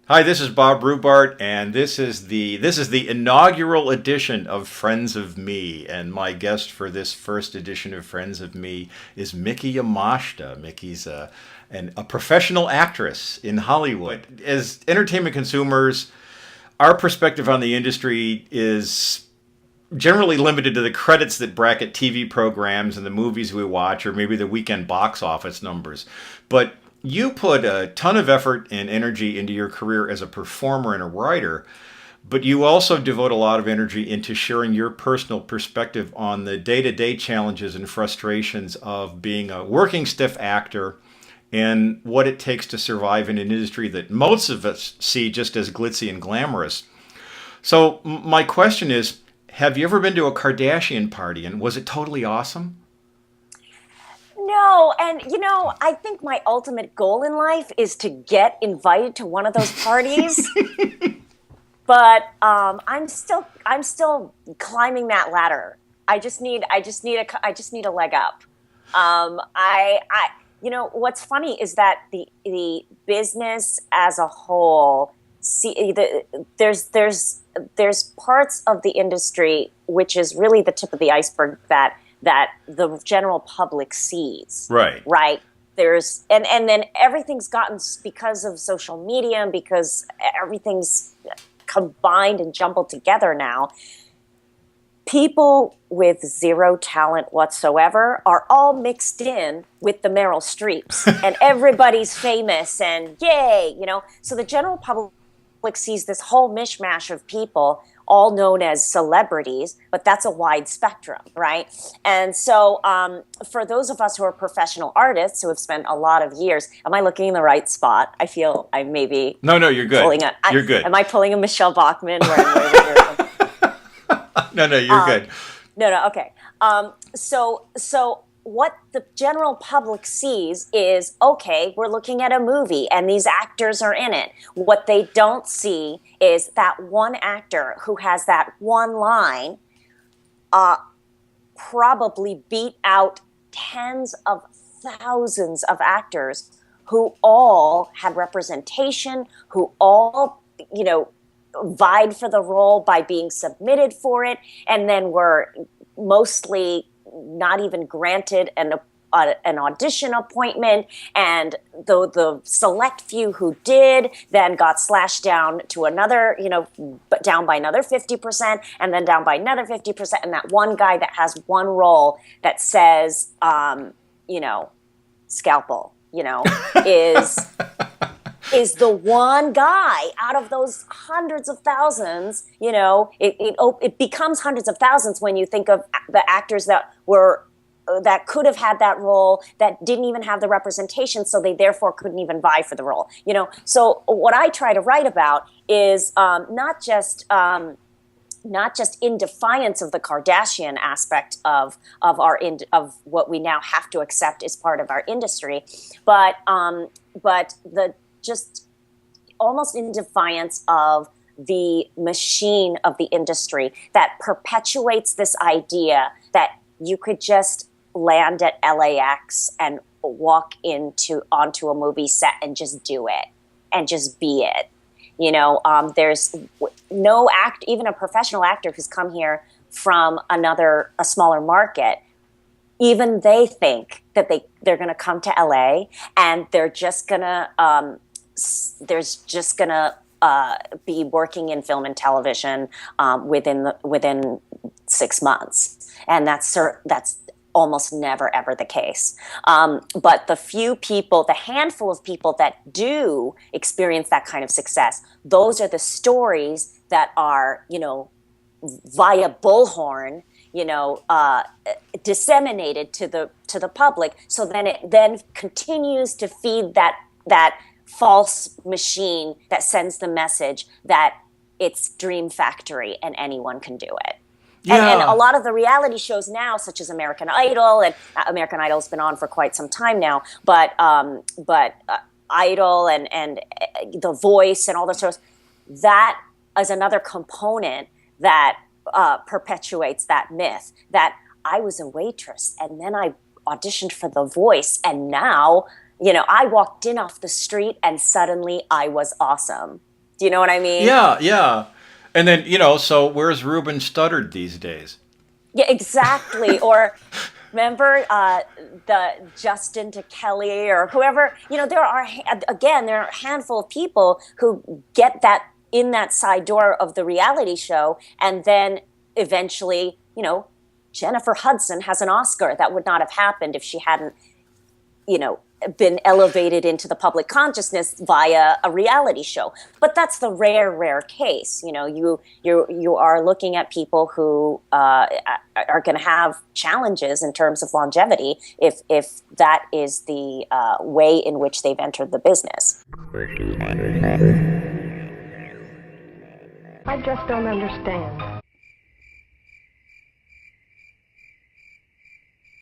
Hi, this is Bob Rubart, and this is the inaugural edition of Friends of Me. And my guest for this first edition of Friends of Me is Miki Yamashita. Miki's a professional actress in Hollywood. As entertainment consumers, our perspective on the industry is generally limited to the credits that bracket TV programs and the movies we watch, or maybe the weekend box office numbers. But you put a ton of effort and energy into your career as a performer and a writer, but you also devote a lot of energy into sharing your personal perspective on the day-to-day challenges and frustrations of being a working stiff actor and what it takes to survive in an industry that most of us see just as glitzy and glamorous. So my question is, have you ever been to a Kardashian party, and was it totally awesome? No, and I think my ultimate goal in life is to get invited to one of those parties. But I'm still climbing that ladder. I just need a leg up. What's funny is that the business as a whole, there's parts of the industry which is really the tip of the iceberg that the general public sees. Right. There's and then everything's gotten, because of social media and because everything's combined and jumbled together now. People with zero talent whatsoever are all mixed in with the Meryl Streeps, and everybody's famous and yay, So the general public sees this whole mishmash of people, all known as celebrities, but that's a wide spectrum, right? And so for those of us who are professional artists who have spent a lot of years, am I looking in the right spot? I feel I maybe... No, you're good. You're good. Am I pulling a Michelle Bachmann? No, you're good. No, okay. So what the general public sees is, okay, we're looking at a movie and these actors are in it. What they don't see is that one actor who has that one line probably beat out tens of thousands of actors who all had representation, who all, vied for the role by being submitted for it, and then were mostly not even granted an audition appointment, and the select few who did then got slashed down to another, down by another 50%, and then down by another 50%, and that one guy that has one role that says, scalpel, is the one guy out of those hundreds of thousands. It becomes hundreds of thousands when you think of the actors that could have had that role, that didn't even have the representation, so they therefore couldn't even vie for the role. So what I try to write about is not just in defiance of the Kardashian aspect of what we now have to accept as part of our industry, but the just almost in defiance of the machine of the industry that perpetuates this idea that you could just land at LAX and walk onto a movie set and just do it and just be it. There's no even a professional actor who's come here from a smaller market, even they think that they're going to come to LA and they're just going to be working in film and television within 6 months, and that's almost never ever the case. But the handful of people that do experience that kind of success, those are the stories that are via bullhorn disseminated to the public. So then it then continues to feed that false machine that sends the message that it's Dream Factory and anyone can do it. Yeah. And a lot of the reality shows now, such as American Idol, and American Idol's been on for quite some time now, but Idol and The Voice and all those shows, that is another component that perpetuates that myth that I was a waitress and then I auditioned for The Voice, and now, I walked in off the street and suddenly I was awesome. Do you know what I mean? Yeah, yeah. And then, so where's Ruben Studdard these days? Yeah, exactly. Or remember the Justin to Kelly or whoever, there are a handful of people who get that in that side door of the reality show. And then eventually, Jennifer Hudson has an Oscar. That would not have happened if she hadn't, been elevated into the public consciousness via a reality show. But that's the rare case. You are looking at people who are going to have challenges in terms of longevity if that is the way in which they've entered the business. I just don't understand.